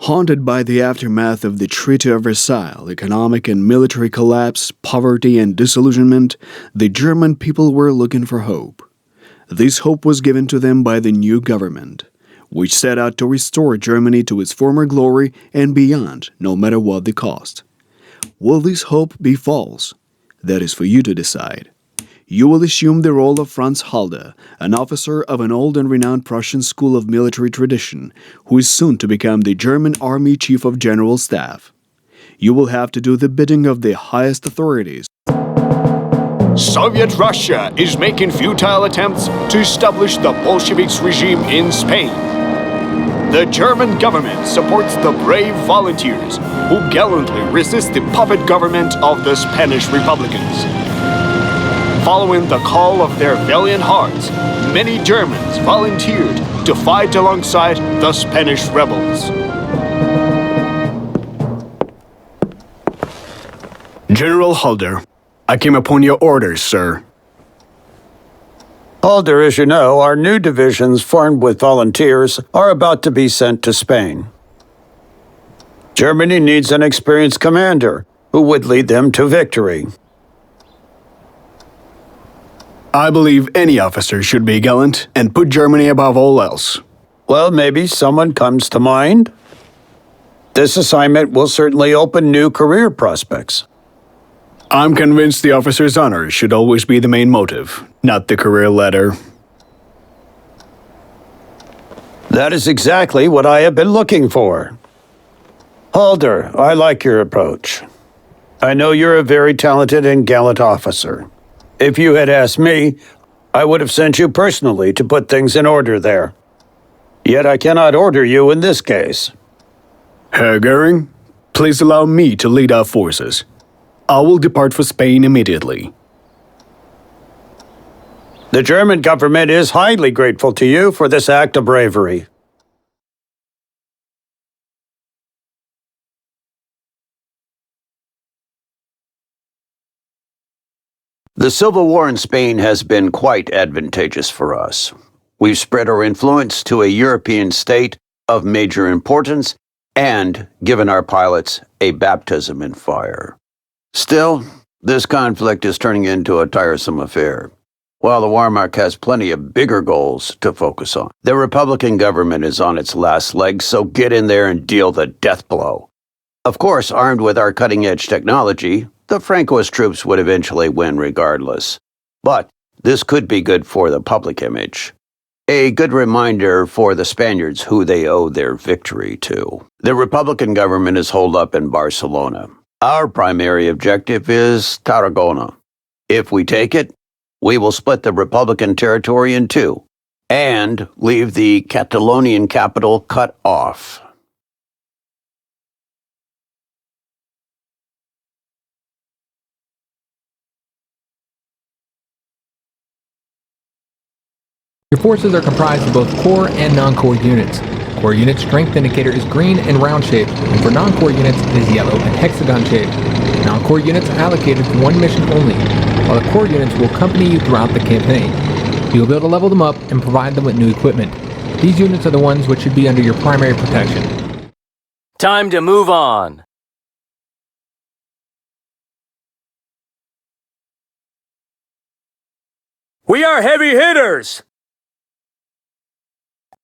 Haunted by the aftermath of the Treaty of Versailles, economic and military collapse, poverty, and disillusionment, the German people were looking for hope. This hope was given to them by the new government, which set out to restore Germany to its former glory and beyond, no matter what the cost. Will this hope be false? That is for you to decide. You will assume the role of Franz Halder, an officer of an old and renowned Prussian school of military tradition, who is soon to become the German Army Chief of General Staff. You will have to do the bidding of the highest authorities. Soviet Russia is making futile attempts to establish the Bolsheviks regime in Spain. The German government supports the brave volunteers who gallantly resist the puppet government of the Spanish Republicans. Following the call of their valiant hearts, many Germans volunteered to fight alongside the Spanish rebels. General Halder, I came upon your orders, sir. Halder, as you know, our new divisions formed with volunteers are about to be sent to Spain. Germany needs an experienced commander who would lead them to victory. I believe any officer should be gallant and put Germany above all else. Well, maybe someone comes to mind. This assignment will certainly open new career prospects. I'm convinced the officer's honor should always be the main motive, not the career ladder. That is exactly what I have been looking for. Halder, I like your approach. I know you're a very talented and gallant officer. If you had asked me, I would have sent you personally to put things in order there. Yet I cannot order you in this case. Herr Göring, please allow me to lead our forces. I will depart for Spain immediately. The German government is highly grateful to you for this act of bravery. The Civil War in Spain has been quite advantageous for us. We've spread our influence to a European state of major importance and given our pilots a baptism in fire. Still, this conflict is turning into a tiresome affair. While the Wehrmacht has plenty of bigger goals to focus on, the Republican government is on its last legs, so get in there and deal the death blow. Of course, armed with our cutting-edge technology, the Francoist troops would eventually win regardless. But this could be good for the public image. A good reminder for the Spaniards who they owe their victory to. The Republican government is holed up in Barcelona. Our primary objective is Tarragona. If we take it, we will split the Republican territory in two and leave the Catalonian capital cut off. Your forces are comprised of both core and non-core units. Core unit strength indicator is green and round shape, and for non-core units it is yellow and hexagon shape. Non-core units are allocated for one mission only, while the core units will accompany you throughout the campaign. You will be able to level them up and provide them with new equipment. These units are the ones which should be under your primary protection. Time to move on. We are heavy hitters!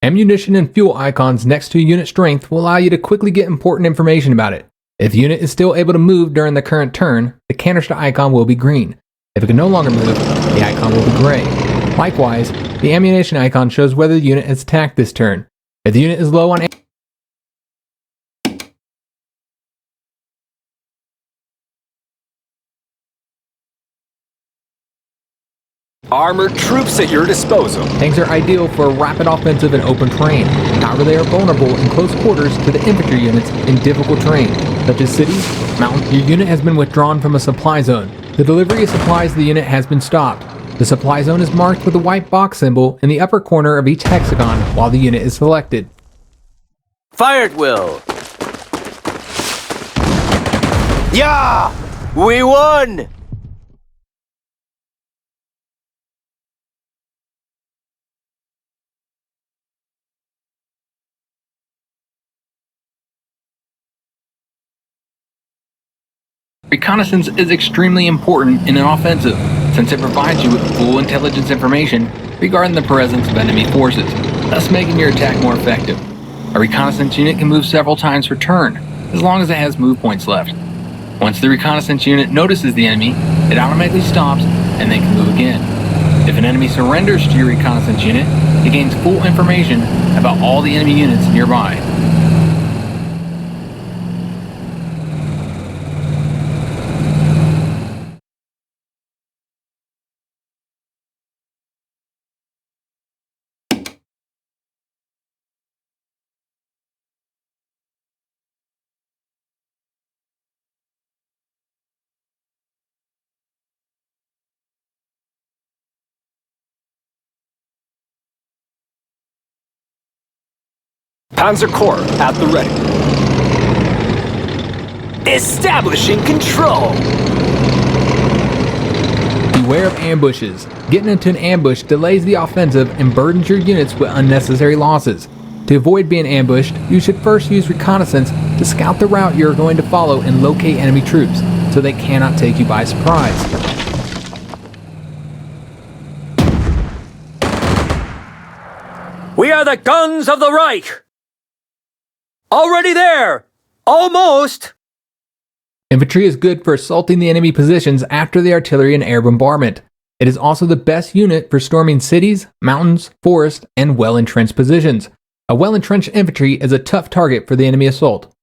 Ammunition and fuel icons next to unit strength will allow you to quickly get important information about it. If the unit is still able to move during the current turn, the canister icon will be green. If it can no longer move, the icon will be gray. Likewise, the ammunition icon shows whether the unit has attacked this turn. If the unit is low on Armored troops at your disposal. tanks are ideal for a rapid offensive in open terrain. However, they are vulnerable in close quarters to the infantry units in difficult terrain, such as cities, mountains. Your unit has been withdrawn from a supply zone. The delivery of supplies to the unit has been stopped. The supply zone is marked with a white box symbol in the upper corner of each hexagon while the unit is selected. Fire at will. Yeah! We won! Reconnaissance is extremely important in an offensive, since it provides you with full intelligence information regarding the presence of enemy forces, thus making your attack more effective. A reconnaissance unit can move several times per turn, as long as it has move points left. Once the reconnaissance unit notices the enemy, it automatically stops and then can move again. If an enemy surrenders to your reconnaissance unit, it gains full information about all the enemy units nearby. Panzer Corps at the ready. Establishing control. Beware of ambushes. Getting into an ambush delays the offensive and burdens your units with unnecessary losses. To avoid being ambushed, you should first use reconnaissance to scout the route you're going to follow and locate enemy troops, so they cannot take you by surprise. We are the guns of the Reich! Already there! Almost! Infantry is good for assaulting the enemy positions after the artillery and air bombardment. It is also the best unit for storming cities, mountains, forests, and well-entrenched positions. A well-entrenched infantry is a tough target for the enemy assault.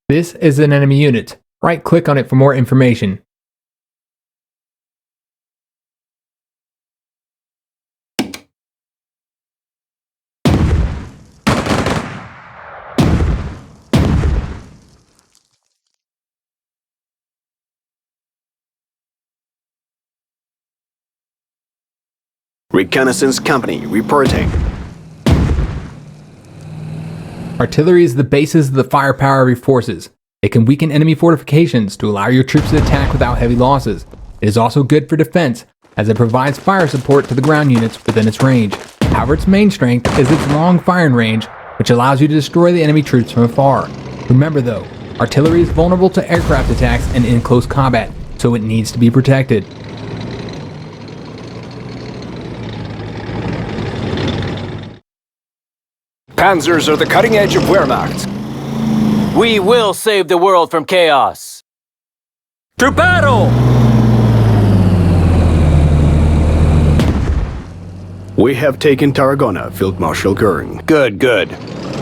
This is an enemy unit. Right-click on it for more information. Reconnaissance Company reporting. Artillery is the basis of the firepower of your forces. It can weaken enemy fortifications to allow your troops to attack without heavy losses. It is also good for defense, as it provides fire support to the ground units within its range. However, its main strength is its long firing range, which allows you to destroy the enemy troops from afar. Remember though, artillery is vulnerable to aircraft attacks and in close combat, so it needs to be protected. Panzers are the cutting edge of Wehrmacht. We will save the world from chaos! To battle! We have taken Tarragona, Field Marshal Göring. Good, good.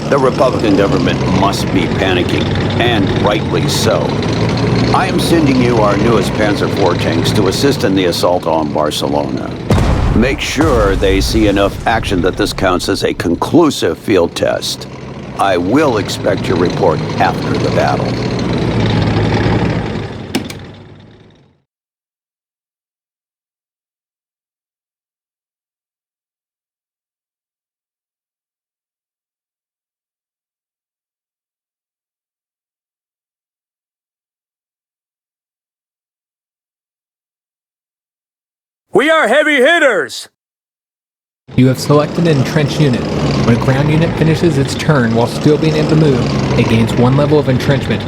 The Republican government must be panicking, and rightly so. I am sending you our newest Panzer IV tanks to assist in the assault on Barcelona. Make sure they see enough action that this counts as a conclusive field test. I will expect your report after the battle. We are heavy hitters! You have selected an entrenched unit. When a ground unit finishes its turn while still being able to move, it gains 1 level of entrenchment.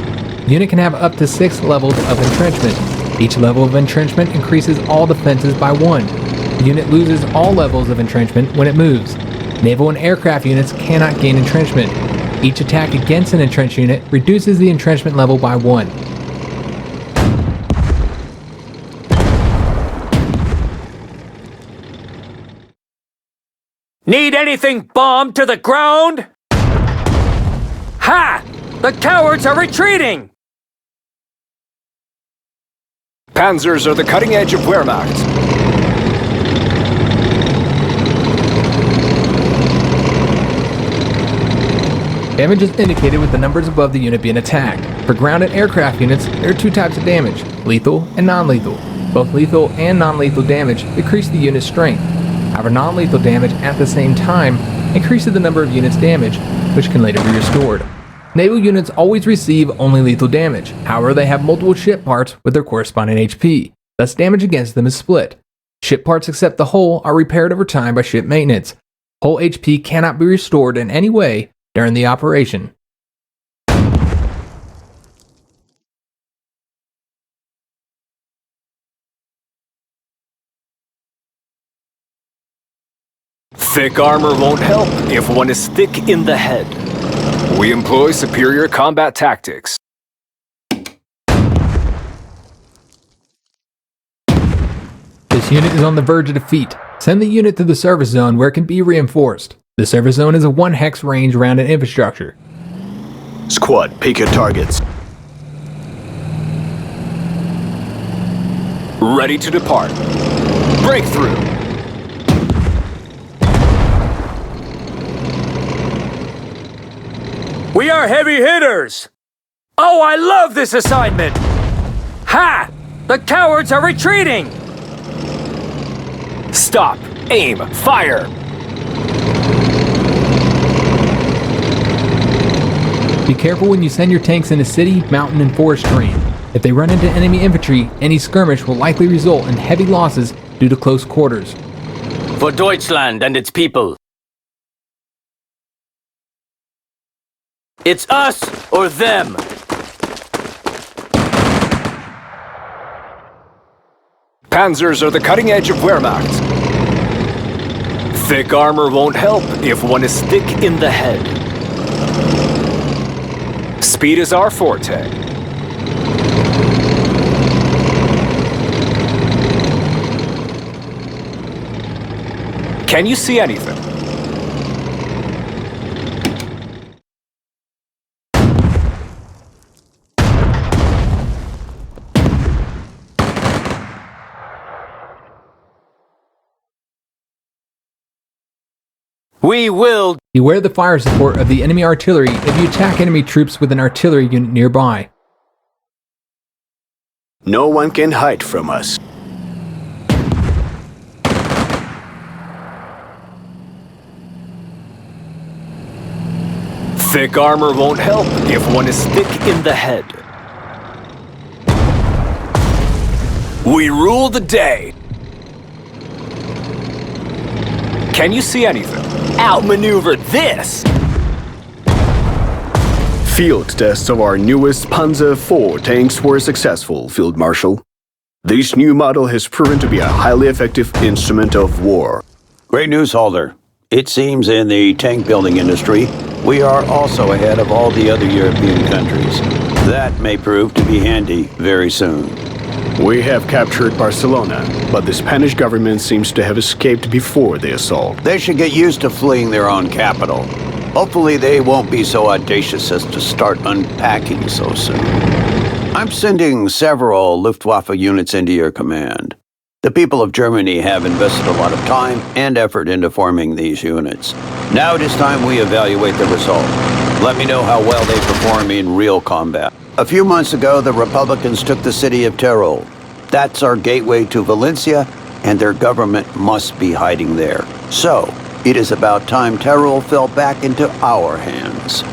The unit can have up to 6 levels of entrenchment. Each level of entrenchment increases all defenses by 1. The unit loses all levels of entrenchment when it moves. Naval and aircraft units cannot gain entrenchment. Each attack against an entrenched unit reduces the entrenchment level by 1. Need anything bombed to the ground? Ha! The cowards are retreating! Panzers are the cutting edge of Wehrmacht. Damage is indicated with the numbers above the unit being attacked. For ground and aircraft units, there are 2 types of damage, lethal and non-lethal. Both lethal and non-lethal damage decrease the unit's strength. However, non-lethal damage at the same time increases the number of units damaged, which can later be restored. Naval units always receive only lethal damage. However, they have multiple ship parts with their corresponding HP, thus damage against them is split. Ship parts except the hull are repaired over time by ship maintenance. Hull HP cannot be restored in any way during the operation. Thick armor won't help if one is thick in the head. We employ superior combat tactics. This unit is on the verge of defeat. Send the unit to the service zone where it can be reinforced. The service zone is a 1 hex range around an infrastructure. Squad, pick your targets. Ready to depart. Breakthrough. We are heavy hitters! Oh, I love this assignment! Ha! The cowards are retreating! Stop. Aim. Fire. Be careful when you send your tanks into city, mountain, and forest terrain. If they run into enemy infantry, any skirmish will likely result in heavy losses due to close quarters. For Deutschland and its people. It's us or them. Panzers are the cutting edge of Wehrmacht. Thick armor won't help if one is thick in the head. Speed is our forte. Can you see anything? We will. Beware the fire support of the enemy artillery if you attack enemy troops with an artillery unit nearby. No one can hide from us. Thick armor won't help if one is thick in the head. We rule the day. Can you see anything? Outmaneuver this! Field tests of our newest Panzer IV tanks were successful, Field Marshal. This new model has proven to be a highly effective instrument of war. Great news, Halder. It seems in the tank building industry, we are also ahead of all the other European countries. That may prove to be handy very soon. We have captured Barcelona, but the Spanish government seems to have escaped before the assault. They should get used to fleeing their own capital. Hopefully they won't be so audacious as to start unpacking so soon. I'm sending several Luftwaffe units into your command. The people of Germany have invested a lot of time and effort into forming these units. Now it is time we evaluate the result. Let me know how well they perform in real combat. A few months ago, the Republicans took the city of Teruel. That's our gateway to Valencia, and their government must be hiding there. So, it is about time Teruel fell back into our hands.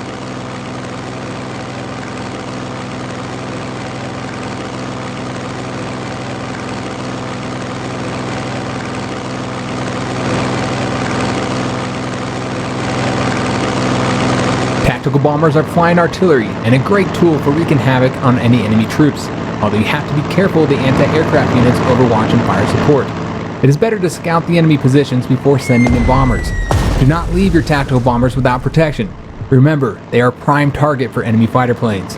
Tactical bombers are flying artillery and a great tool for wreaking havoc on any enemy troops, although you have to be careful of the anti-aircraft units Overwatch and fire support. It is better to scout the enemy positions before sending in bombers. Do not leave your tactical bombers without protection. Remember, they are a prime target for enemy fighter planes.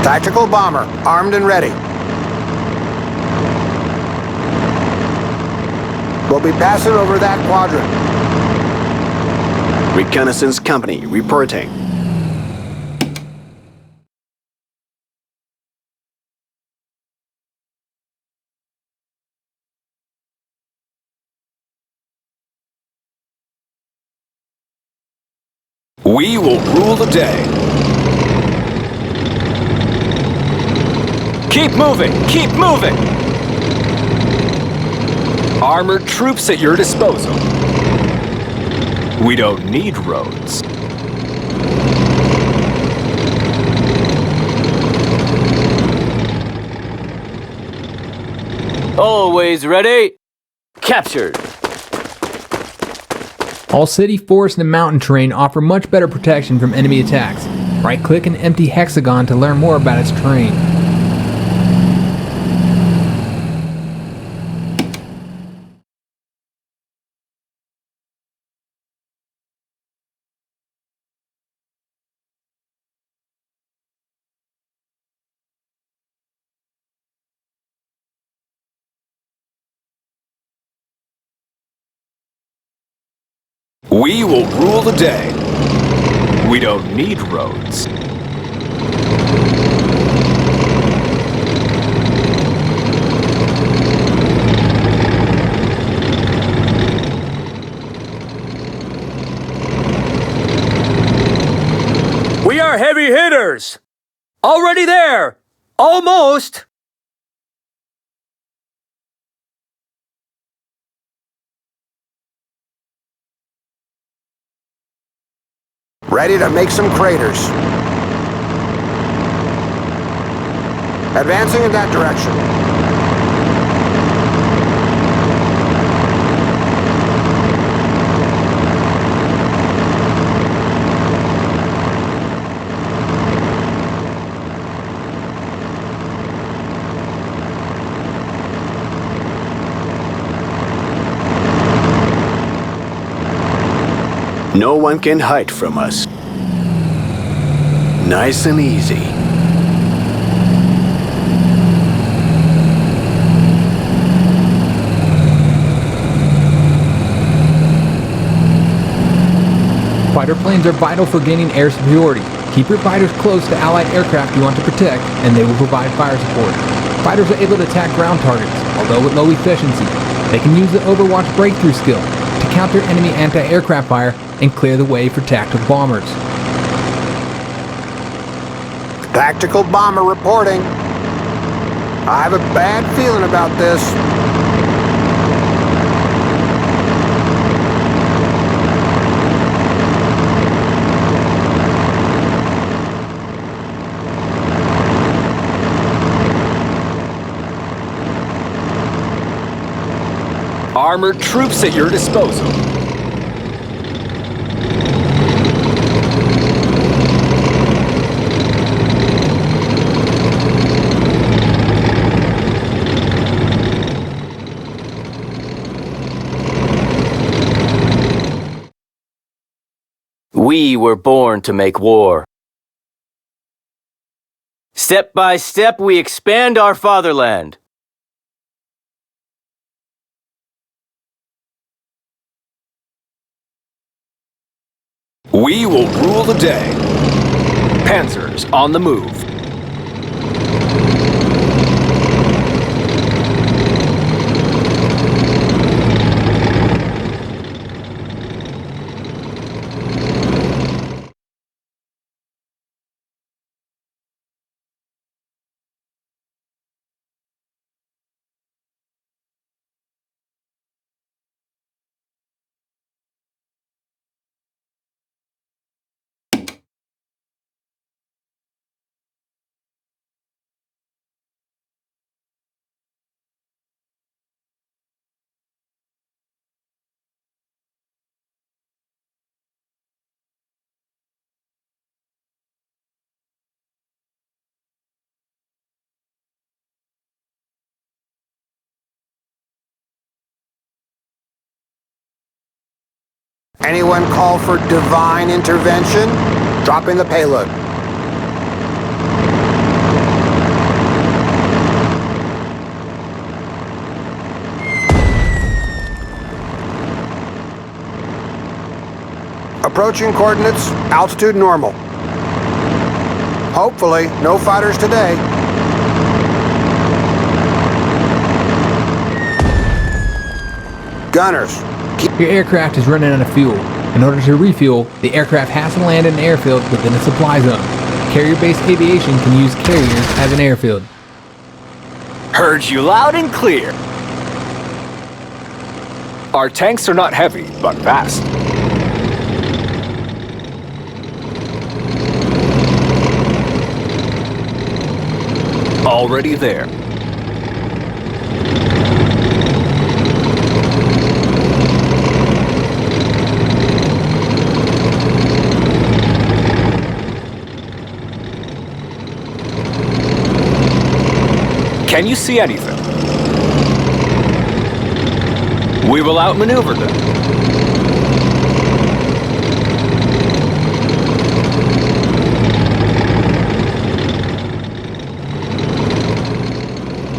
Tactical bomber, armed and ready. We'll be passing over that quadrant. Reconnaissance Company reporting. We will rule the day. Keep moving! Keep moving! Armored troops at your disposal. We don't need roads. Always ready. Captured. All city, forest, and mountain terrain offer much better protection from enemy attacks. Right-click an empty hexagon to learn more about its terrain. We will rule the day. We don't need roads. We are heavy hitters! Already there! Almost! Ready to make some craters. Advancing in that direction. No one can hide from us. Nice and easy. Fighter planes are vital for gaining air superiority. Keep your fighters close to allied aircraft you want to protect, and they will provide fire support. Fighters are able to attack ground targets, although with low efficiency. They can use the Overwatch breakthrough skill to counter enemy anti-aircraft fire and clear the way for tactical bombers. Tactical bomber reporting. I have a bad feeling about this. Armored troops at your disposal. We were born to make war. Step by step, we expand our fatherland. We will rule the day. Panzers on the move. Anyone call for divine intervention? Dropping the payload. Approaching coordinates, altitude normal. Hopefully, no fighters today. Gunners, Your aircraft is running out of fuel. In order to refuel, the aircraft has to land in an airfield within a supply zone. Carrier-based aviation can use carriers as an airfield. Heard you loud and clear. Our tanks are not heavy, but fast. Already there. Can you see anything? We will outmaneuver them.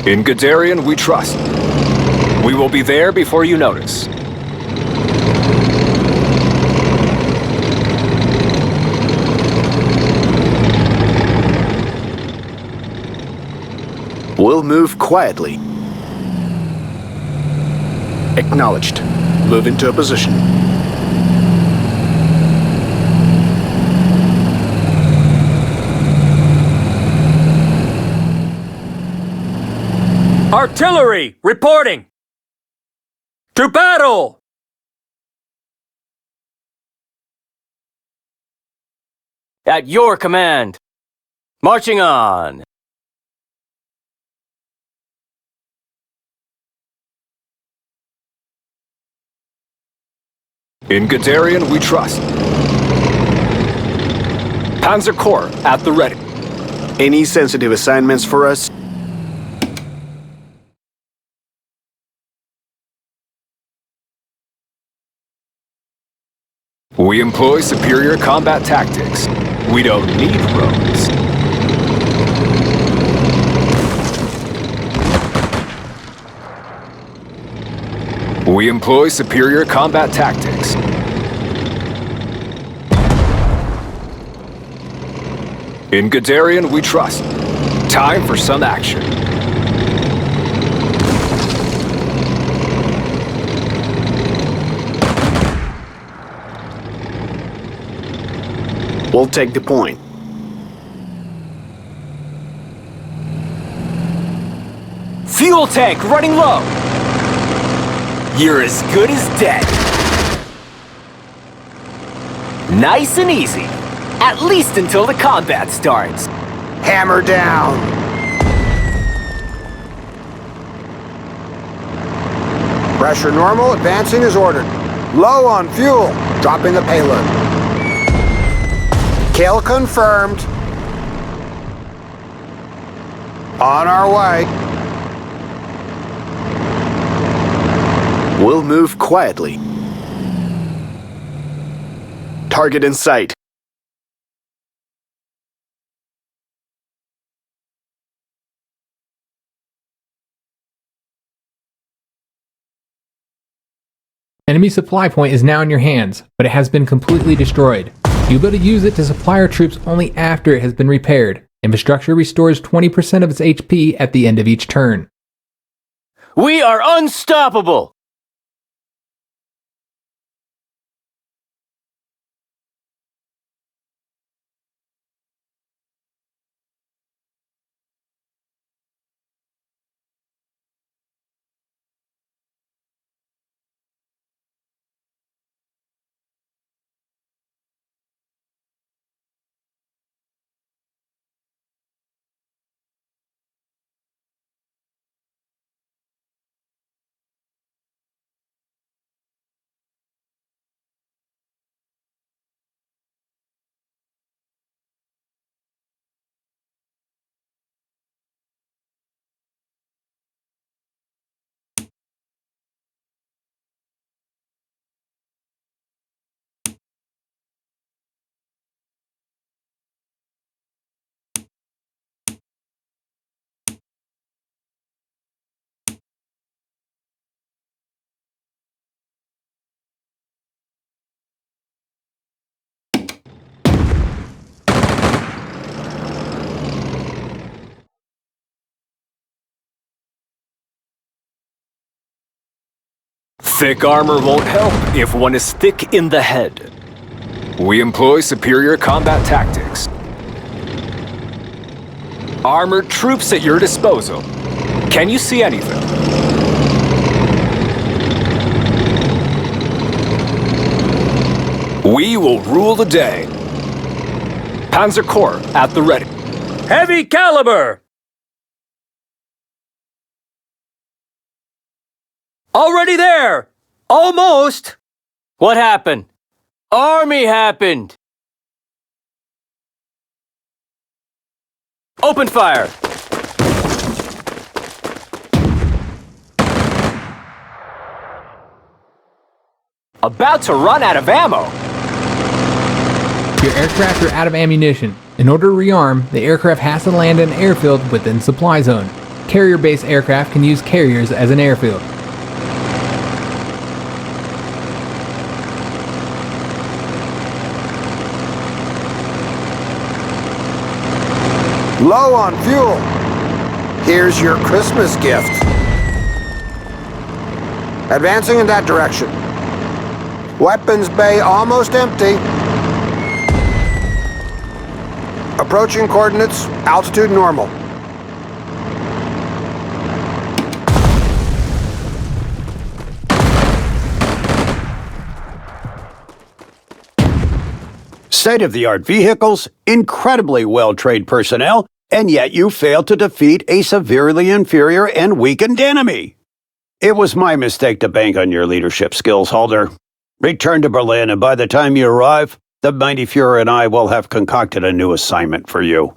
In Guderian, we trust. We will be there before you notice. We'll move quietly. Acknowledged. Move into a position. Artillery, reporting! To battle! At your command. Marching on. In Guderian, we trust. Panzer Corps at the ready. Any sensitive assignments for us? We employ superior combat tactics. We don't need roads. We employ superior combat tactics. In Guderian, we trust. Time for some action. We'll take the point. Fuel tank running low. You're as good as dead. Nice and easy. At least until the combat starts. Hammer down. Pressure normal, advancing as ordered. Low on fuel, dropping the payload. Kill confirmed. On our way. We'll move quietly. Target in sight. Enemy supply point is now in your hands, but it has been completely destroyed. You'll be able to use it to supply our troops only after it has been repaired. Infrastructure restores 20% of its HP at the end of each turn. We are unstoppable! Thick armor won't help if one is thick in the head. We employ superior combat tactics. Armored troops at your disposal. Can you see anything? We will rule the day. Panzer Corps at the ready. Heavy caliber! Already there! Almost! What happened? Army happened! Open fire! About to run out of ammo. Your aircraft are out of ammunition. In order to rearm, the aircraft has to land in an airfield within supply zone. Carrier-based aircraft can use carriers as an airfield. Low on fuel. Here's your Christmas gift. Advancing in that direction. Weapons bay almost empty. Approaching coordinates, altitude normal. State-of-the-art vehicles, incredibly well-trained personnel, and yet you failed to defeat a severely inferior and weakened enemy. It was my mistake to bank on your leadership skills, Halder. Return to Berlin, and by the time you arrive, the mighty Fuhrer and I will have concocted a new assignment for you.